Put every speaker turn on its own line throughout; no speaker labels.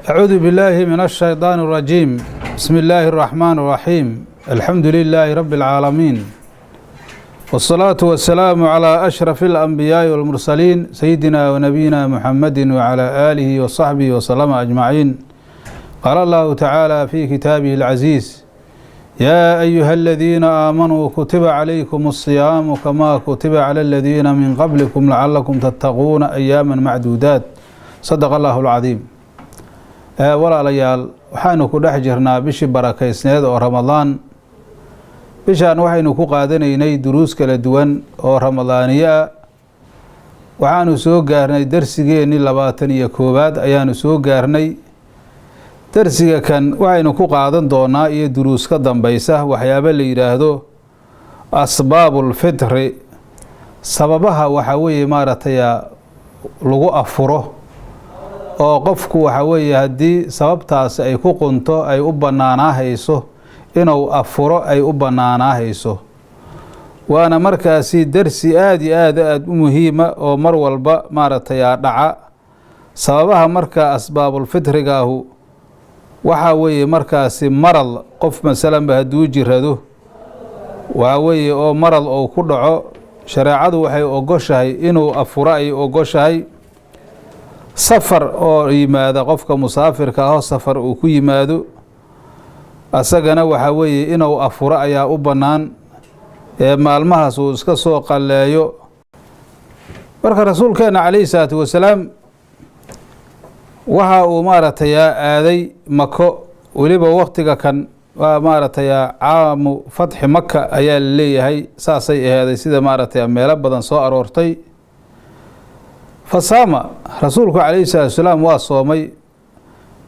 أعوذ بالله من الشيطان الرجيم. بسم الله الرحمن الرحيم. الحمد لله رب العالمين، والصلاة والسلام على أشرف الأنبياء والمرسلين سيدنا ونبينا محمد وعلى آله وصحبه وسلم أجمعين. قال الله تعالى في كتابه العزيز: يا أيها الذين آمنوا كتب عليكم الصيام كما كتب على الذين من قبلكم لعلكم تتقون أياما معدودات. صدق الله العظيم. walaalayaal waxaanu ku dhex jirnaa bishii barakaysneed oo Ramadaan. bishaan waxaynu ku qaadanaynay duruus kala duwan oo ramadaaniye ah. waxaanu soo gaarnay darsigeennii 21aad ayaanu soo gaarnay. darsiga kan waxaynu ku qaadan doonaa iyo duruus ka dambaysa waxyaabo la yiraahdo asbaabul fitri, sababaha waxa weeye maaragtay lagu afuro oo qofku waxa weeye haddii sababtaas ay ku qunto ay u banaanahayso inuu afuro ay u banaanahayso. waana markaasi darsi aad iyo aad u muhiima oo mar walba maaragtay dhaca. sababaha marka asbaabul fitrigaahu waxa weeye markaasi marad qof masalan hadduu jirado waxa weeye oo marad oo ku dhaco, shareecadu waxay ogoshahay inuu afuro ay ogoshahay. safar oo yimaada qofka musaafirka ah safar uu ku yimaado asagana waxa weeye inuu afuro ayaa u banaan maalmahaas uu iska soo qaleeyo. marka rasuulkeena calayhi salaatu wasalaam waxa uu maaragtay aaday Mako, waliba waqtiga kan waa maaragtay caamu fatxi Maka ayaa leeyahay. saasay ahaaday sida maaragtay meelo badan soo aroortay. fasaama rasuulku calayhi salaatu wasalaam waa soomay.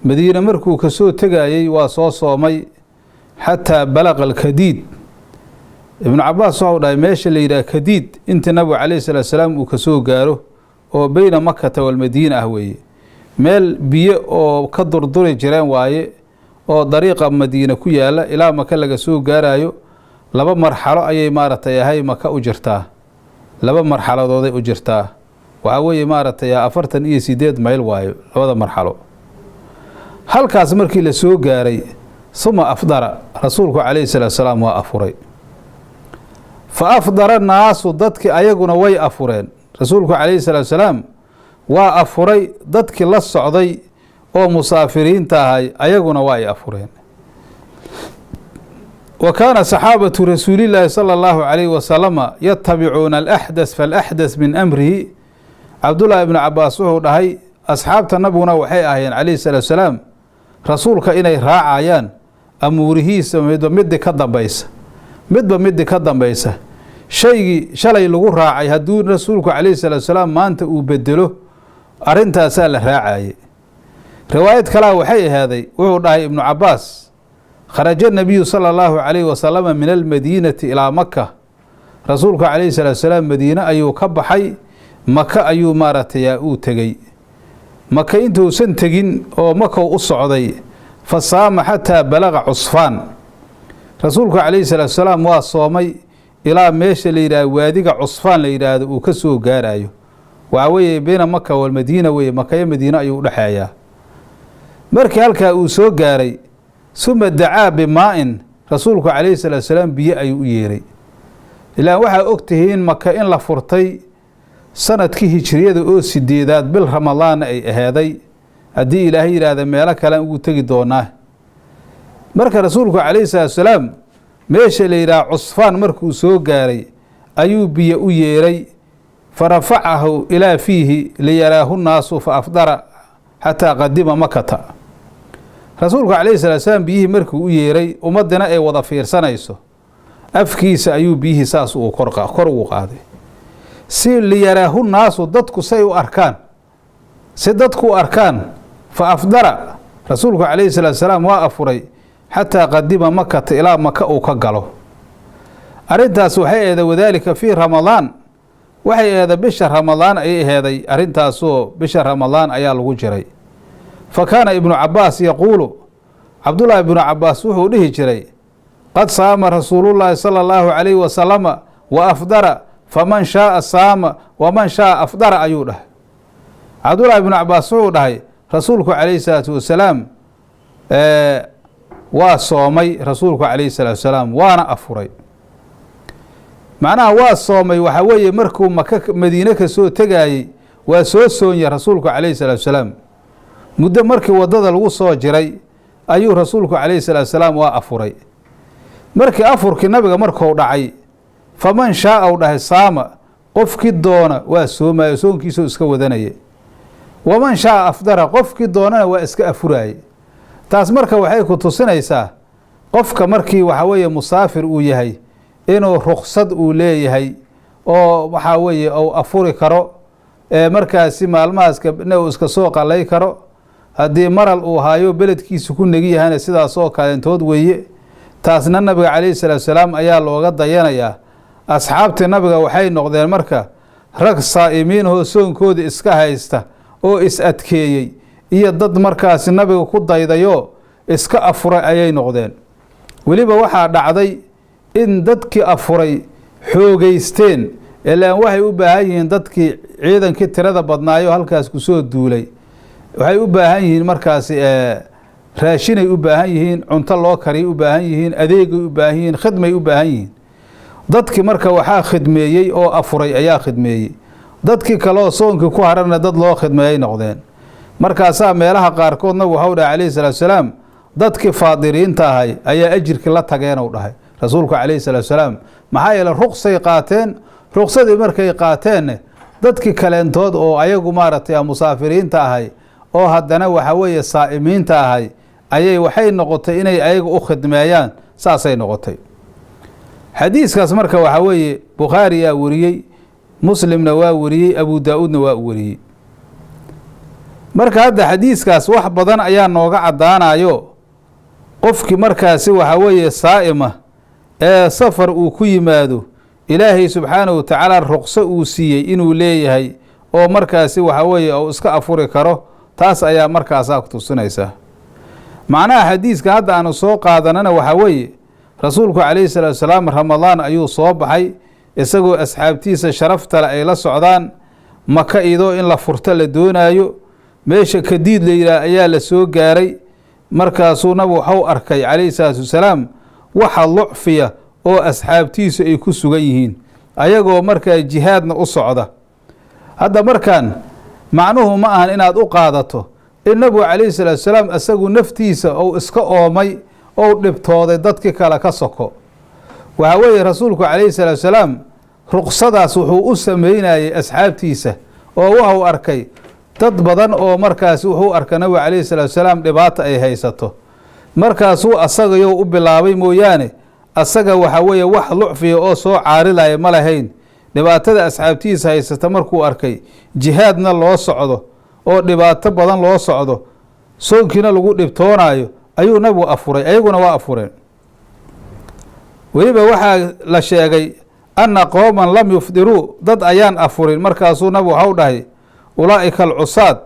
madiina markuu ka soo tagayay waa soo soomay xataa balaqa alkadiid. ibnu cabaas wuxuu dhahay meesha la yidhaha kadiid inta nabigu calayhi salaatu wasalaam uu ka soo gaaro oo bayna makata walmadiina ah weeye. meel biyo oo ka durduri jireen waaye oo dariiqa madiina ku yaala ilaa maka laga soo gaarayo. laba marxalo ayay maaragtay ahay maka u jirtaa, laba marxaladooday u jirtaa. waxa weeye maaragtay 48 mayl waayo labada marxalo. halkaas markii la soo gaaray suma afdara rasuulku calayhi salaatu wasalaam waa afuray. fa afdara naasu dadkii ayaguna way afureen. rasuulku calayhi salaatu wasalaam waa afuray, dadkii la socday oo musaafiriinta ahay ayaguna waa ay afureen. wa kaana saxaabatu rasuulillaahi sala allahu calayhi wasalama yatabicuuna alaxdas faalaxdas min amrihi. cabdullaahi ibnu cabaas wuxuu dhahay asxaabta nabiguna waxay ahaayeen calayhi salaatu wasalaam rasuulka inay raacayaan amuurihiisa midba middi ka dambaysa. shaygii shalay lagu raacay hadduu rasuulku calayhi salaatu wasalaam maanta uu bedelo arrintaasaa la raacayay. riwaayad kalaa waxay ahaaday wuxuu dhahay ibnu cabaas kharaja nabiyu sala allahu calayhi wasalama min almadiinati ilaa maka. rasuulku calayhi salaatu wasalaam madiine ayuu ka baxay, maka ayuu maaragtay uu tegey. maka intuusan tegin oo makow u socday fasaama xataa balaqa cusfaan. rasuulku calayhi salaatu wasalaam waa soomay ilaa meesha la yidhaahdo waadiga cusfaan la yidhaahdo uu ka soo gaarayo. waxa weeye bayna maka walmadiina weeye, maka iyo madiina ayuu u dhexeeyaa. markii halkaa uu soo gaaray suma dacaa bimaa-in, rasuulku calayhi salaatu wasalaam biyo ayuu u yeeray. ilaa waxaa ogtihiin maka in la furtay sanadkii hijriyada oo 8aad bil ramadaan ay ahaaday. haddii ilaahay yidhaahda meelo kale ugu tegi doonaa. marka rasuulku calayhi salaatu wasalaam meesha la yidhaha cusfaan markuu soo gaaray ayuu biyo u yeeray. farafacahu ilaa fiihi liyaraahu naasu fa afdara xataa qadima makata. rasuulku calayhi salaatu wasalaam biyihii markuu u yeeray ummadina ay wada fiirsanayso, afkiisa ayuu biyihii saas uu kor ugu qaaday si liyaraahu naasu dadku say u arkaan, si dadku u arkaan. fa afdara rasuulku calayhi salaatu wasalaam waa afuray xataa qadima makata ilaa maka uu ka galo. arrintaas waxay aheeday wadaalika fii ramadaan, waxay aheeday bisha ramadaan ayay aheeday. arrintaasoo bisha ramadaan ayaa lagu jiray. fa kaana ibnu cabaas yaquulu, cabdullaahi ibnu cabaas wuxuu dhihi jiray qad saama rasuulullaahi sala allahu calayhi wasalama wa afdara faman shaaa saama waman shaaa afdara ayuu dhahay. cabdullaahi ibnu cabaas wuxuu dhahay rasuulku calayhi salaatu wasalaam waa soomay rasuulku calayhi salaatu wasalaam waana afuray. macnaha waa soomay waxaa weeye markuu madiine ka soo tegaayey waa soo soonyay rasuulku calayhi salaatu wasalaam. muddo markii waddada lagu soo jiray ayuu rasuulku calayhi salaatu wasalaam waa afuray. markii afurkii nabiga markuu dhacay faman shaaa u dhahay saama, qofkii doona waa soomaayo soonkiisoo iska wadanaya. waman shaaa afdara, qofkii doonana waa iska afuraaye. taas marka waxay ku tusinaysaa qofka markii waxaa weeye musaafir uu yahay inuu ruksad uu leeyahay oo waxaa weeye uu afuri karo, markaasi maalmahaas kabna uu iska soo qalay karo. haddii maral uu haayo beledkiisa ku negi yahayna sidaas oo kaleentood weeye. taasna nabiga calayhi salaatu wasalaam ayaa looga dayanayaa. asxaabtii nabiga waxay noqdeen marka rag saa'imiinahoo soonkooda iska haysta oo is adkeeyey iyo dad markaasi nabiga ku daydayoo iska afuray ayay noqdeen. weliba waxaa dhacday in dadkii afuray xoogeysteen, ilaan waxay u baahan yihiin dadkii ciidankii tirada badnaayo halkaas kusoo duulay, waxay u baahan yihiin markaasi raashinay u baahan yihiin, cunto loo kariyay u baahan yihiin, adeegay u baahan yihiin, khidmay u baahan yihiin. dadkii marka waxaa khidmeeyey oo afuray ayaa khidmeeyey. dadkii kaleoo soonkii ku harana dad loo khidmeeyay noqdeen. markaasaa meelaha qaarkoodna waxau dhahay calayhi salaatu wasalaam dadkii faadiriinta ahay ayaa ajirkii la tageen u dhahay rasuulku calayhi salaatu wasalaam. maxaa yeele ruqsay qaateen, ruqsadii markay qaateenne dadkii kaleentood oo ayagu maaragtay musaafiriinta ahay oo haddana waxa weeye saa'imiinta ahay ayay waxay noqotay inay ayaga u khidmeeyaan, saasay noqotay. xadiiskaas marka waxaa weeye bukhaari yaa wariyey, muslimna waa wariyey, abu daa-uudna waa wariyey. marka hadda xadiiskaas wax badan ayaa nooga caddaanayo qofkii markaasi waxaa weeye saa'ima ee safar uu ku yimaado ilaahay subxaanahu watacaala ruqso uu siiyey inuu leeyahay oo markaasi waxaa weeye uu iska afuri karo. taas ayaa markaasaa ku tusinaysaa. macnaha xadiiska hadda aanu soo qaadanana waxaa weeye rasuulku calayhi salaatu wasalaam ramadaan ayuu soo baxay isagoo asxaabtiisa sharaftale ay la socdaan. maka idoo in la furto la doonaayo, meesha kadiid la yidhaah ayaa la soo gaaray. markaasuu nabigu waxau arkay calayhi salaatu wasalaam waxa lucfiya oo asxaabtiisu ay ku sugan yihiin ayagoo markaa jihaadna u socda. hadda markaan macnuhu ma ahan inaad u qaadato in nabigu calayhi salaatu wasalaam isagu naftiisa ou iska oomay ou dhibtooday dadkii kale ka soko. waxaa weeye rasuulku calayhi salaatu wasalaam ruqsadaas wuxuu u sameynayay asxaabtiisa oo waxuu arkay dad badan oo markaasi wuxuu arkay nabiga calayhi salaatu wasalaam dhibaata ay haysato. markaasuu asagayo u bilaabay mooyaane asaga waxaa weeye wax lucfiya oo soo caarilaya ma lahayn. dhibaatada asxaabtiisa haysata markuu arkay jihaadna loo socdo oo dhibaato badan loo socdo, soonkiina lagu dhibtoonaayo, ayuu nabigu afuray, ayaguna waa afureen. weliba waxaa la sheegay anna qooman lam yufdiruu, dad ayaan afurin. markaasuu nabigu waxau dhahay ulaa'ika alcusaad,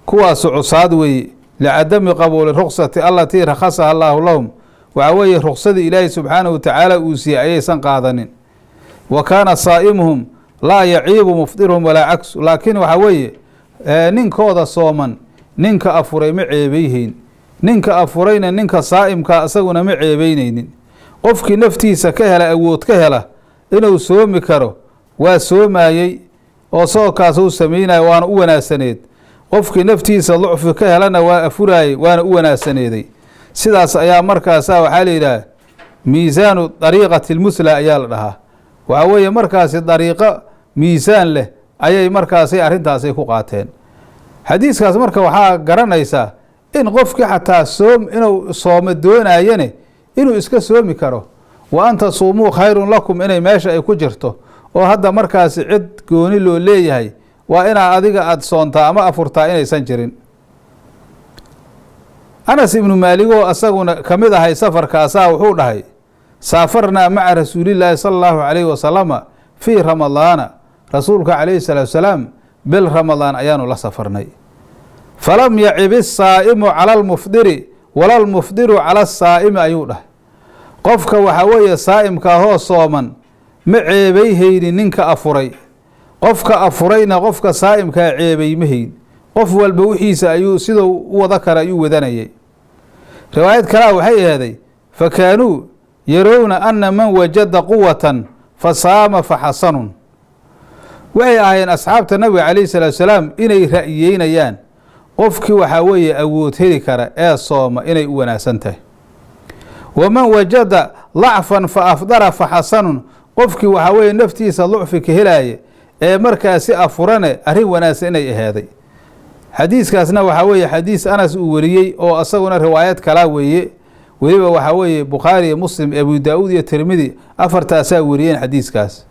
kuwaasu cusaad weeye, licadami qabuuli ruksati allatii rakhasaha allaahu lahum. waxaa weeye ruksadii ilaahi subxaanahu watacaala uu siiyey ayaysan qaadanin. wa kaana saa'imuhum laa yaciibu mufdiruhum walaa cagsu, laakiin waxaa weeye ninkooda sooman ninka afuray ma ceebayhayn, ninka afurayna ninka saa'imkaa isaguna ma ceebeynaynin. qofkii naftiisa ka hela awood ka hela inuu soomi karo waa soomayey oo soonkaas uu sameynaya waana u wanaagsaneed. qofkii naftiisa lucfi ka helana waa afuraayey waana u wanaagsaneeday. sidaas ayaa markaasa waxaa la yidhaha miisaanu dariiqati lmusla ayaa la dhahaa. waxaa weeye markaasi dariiqo miisaan leh ayay markaasay arrintaasay ku qaateen. xadiiskaas marka waxaa garanaysaa in qofkii xataa inuu soomo doonayane inuu iska soomi karo. wa an tasuumuu khayrun lakum inay meesha ay ku jirto oo hadda markaasi cid gooni loo leeyahay waa inaa adiga aada soontaa ama afurtaa inaysan jirin. anas ibnu maaligoo asaguna ka mid ahay safarkaasaa wuxuu dhahay saafarnaa maca rasuulillaahi sala allahu calayhi wasalama fii ramadaana, rasuulka calayhi salaatu wasalaam bil ramadaan ayaanu la safarnay. falam yacib isaa'imu cala almufdiri wala almufdiru cala asaa'imi ayuu dhahay. qofka waxaa weeye saa'imka ahoo sooman ma ceebayhaynin ninka afuray, qofka afurayna qofka saa'imkaa ceebay ma hayn. qof walba wixiisa ayuu siduu u wada kara ayuu wadanayay. riwaayad kalaa waxay ahaday fakaanuu yarowna ana man wajada quwatan fasaama faxasanun. waxay ahaayeen asxaabta nabiga calayhi salaatu wasalaam inay ra'yiyeynayaan qofkii waxaa weeye awood heli kara ee sooma inay u wanaagsan tahay. waman wajada lacfan fa afdara faxasanun, qofkii waxaa weeye naftiisa lucfi ka helaaye ee markaasi afurane arrin wanaagsan inay ahaaday. xadiiskaasna waxaa weeye xadiis anas uu wariyey oo asaguna riwaayad kalaa weeye, weliba waxaa weeye bukhaari iyo muslim, abu daa'uud iyo tirmidi afartaasaa wariyeen xadiiskaas.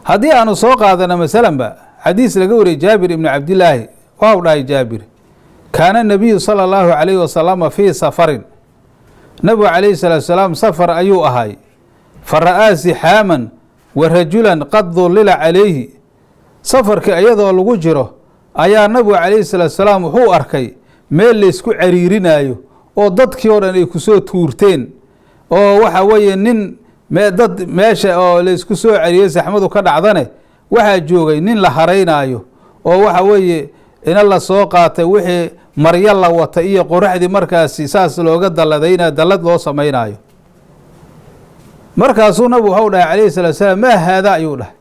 haddii aanu soo qaadano masalanba xadiis laga wariyey jaabir ibni cabdilaahi, waxau dhahay jaabir kaana nabiyu sala allahu calayhi wasalama fii safarin, nabigu calayhi salaatu salaam safar ayuu ahay, fa ra'aa sixaaman wa rajulan qad dullila calayhi. safarka iyadoo lagu jiro ayaa nabigu calayhi salaatu salaam wuxuu arkay meel laysku cariirinaayo oo dadkii oo dhan ay kusoo tuurteen, oo waxa weeye nin dad meesha oo laysku soo cariyey saxmadu ka dhacdane waxaa joogay nin la haraynaayo oo waxa weeye ina la soo qaatay wixii maryo la wata iyo qoraxdii markaasi saas looga dalladayna dallad loo samaynaayo. markaasuu nabigu waxau dhahay calayhi salaatu salaam maa haadaa ayuu dhahay,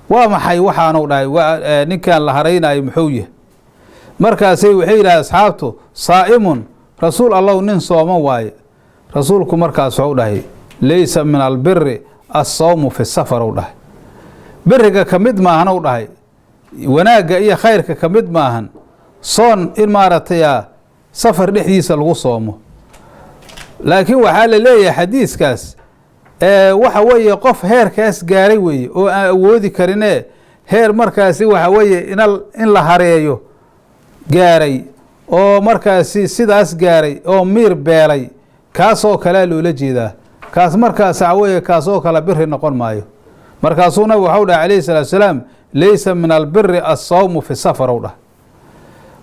waa maxay waxaanu dhahay ninkan la haraynaayo muxuu yahay. markaasay waxay yidhaha asxaabtu saa'imun, rasuul allahu nin sooman waaye. rasuulku markaas waxau dhahay laysa min albiri assawmu fi safar u dhahay, biriga ka mid maahan u dhahay, wanaagga iyo khayrka ka mid maahan soon in maaragtay safar dhexdiisa lagu soomo. laakiin waxaa la leeyahay xadiiskaas waxa weeye qof heerkaas gaaray weeye oo aan awoodi karine heer markaasi waxa weeye in la hareeyo gaaray oo markaasi sidaas gaaray oo miir beelay, kaasoo kalea loola jeedaa. kaas markaas waxa weeye kaasoo kale biri noqon maayo. markaasuu nabigu waxau dhahay calayhi salaatu salaam laysa min albiri assawmu fi safar u dhah.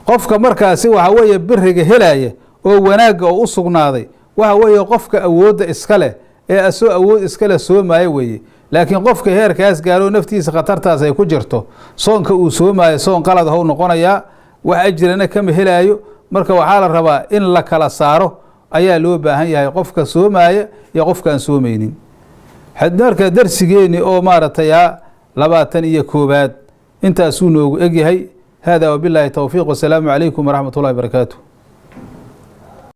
qofka markaasi waxa weeye biriga helaya oo wanaagga oo u sugnaaday waxa weeye qofka awoodda iska leh ee asoo awood iska leh soomaayo weeye. laakiin qofka heerkaas gaaroo naftiisa khatartaas ay ku jirto, soonka uu soomaayo soon qalad hau noqonayaa, wax ajirana kama helaayo. marka waxaa la rabaa in la kala saaro ayaa loo baahan yahay, qofka soomaaya iyo qofkaan soomaynin. marka darsigeeni oo maaragtay 21 intaasuu noogu egyahay. hada wabilaahi towfiiq, wasalaamu calaykum waraxmat ullahi barakaatu.